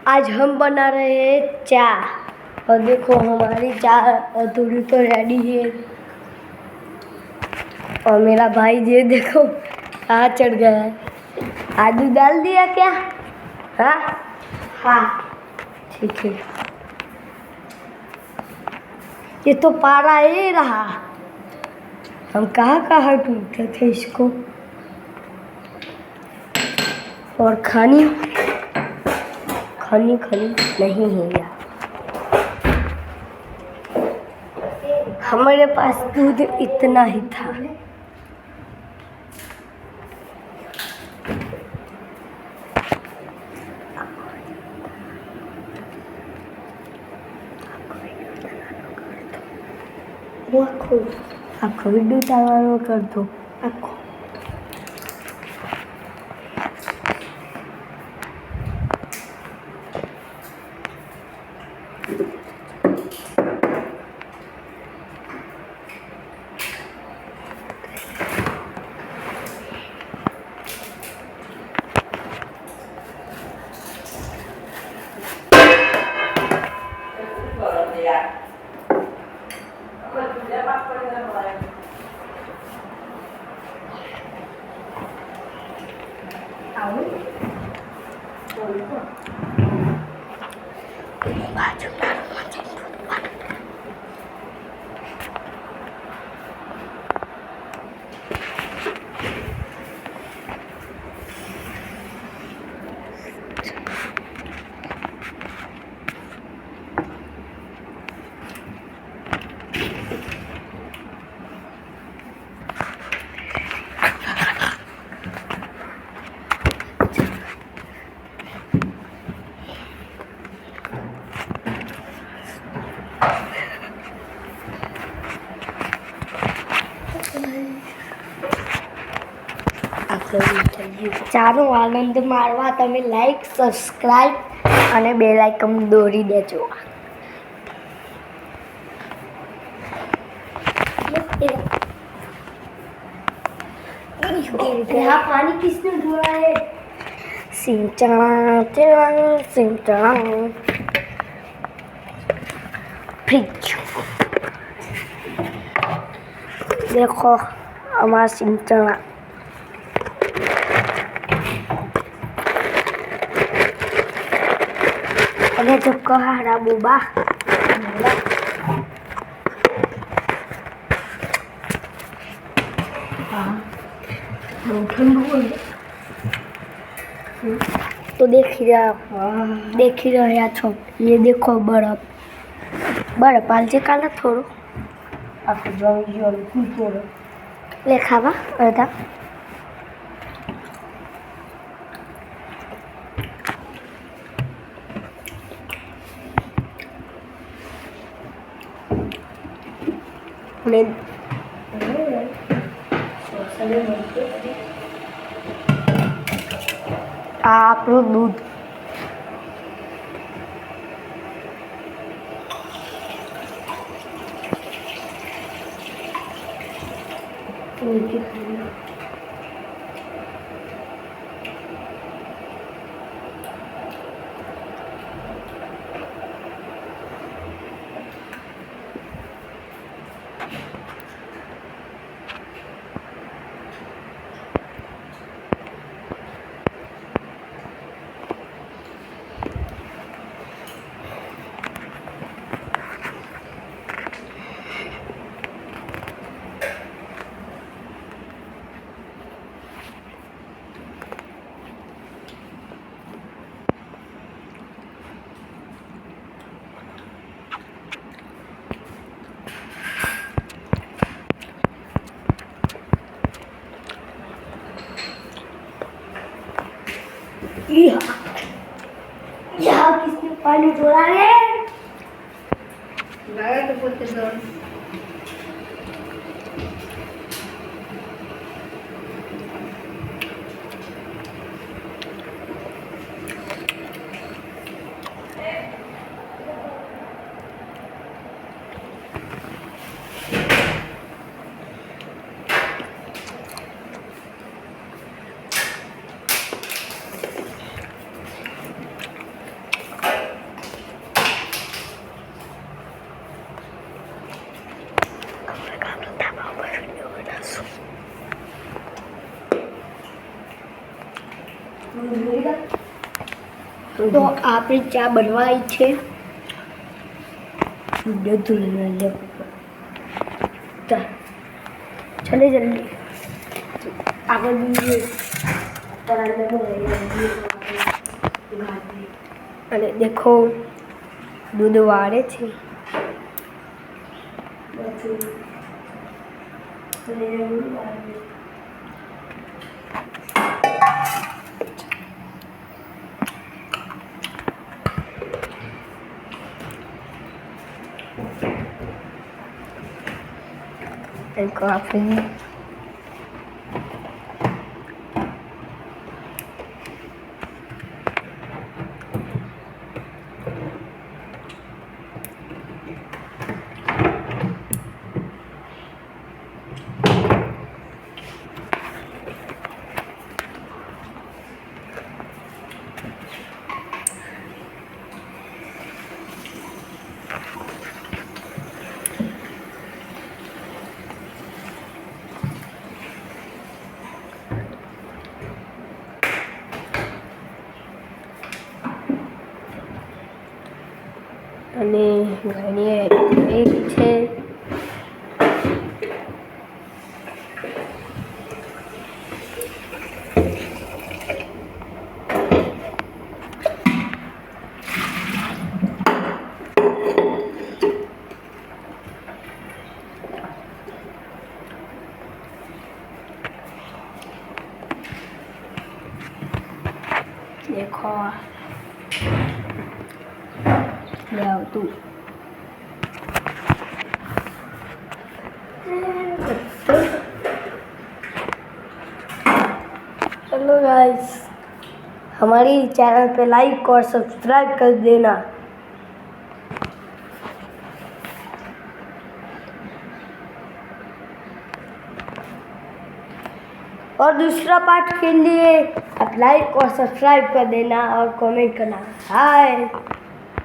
आज हम बना रहे हैं चाय और देखो हमारी चाय अधूरी तो रेडी है। और मेरा भाई ये देखो कहाँ चढ़ गया है। आदू डाल दिया क्या? हाँ हाँ ठीक है। ये तो पारा ही रहा, हम कहाँ ढूंढते थे इसको। और खानी नहीं है यार। हमारे पास दूध इतना ही था। આખો વિડીયો ચાલવાનો કરતો આખો। ચાલો આનંદ મારવા તમે લાઈક સબસ્ક્રાઈબ અને બેલ આઇકન દોરી દેજો। यहाँ पानी किसने ढोया है? सिंचना फ्रिज। देखो हमारा सिंचना અને જો કહારા બોબા तो देख ही रहा छो। ये देखो बर्फ आलजे काला थोड़ो ले खावा अर्धा। આપણું દૂધ यहाँ किसने पानी ढोला है? गाया तो बोलते दौड़। તો આપણી ચા બનવાઈ છે. ચલે જલ્દી આગળ અને દેખો દૂધ વાળે છે. and coffee. અને ઘણી એક છે. દેખો ले आवતું चलो गाइस हमारी चैनल पे लाइक और सब्सक्राइब कर देना. और दूसरा पार्ट के लिए आप लाइक और सब्सक्राइब कर देना और कमेंट करना. हाय.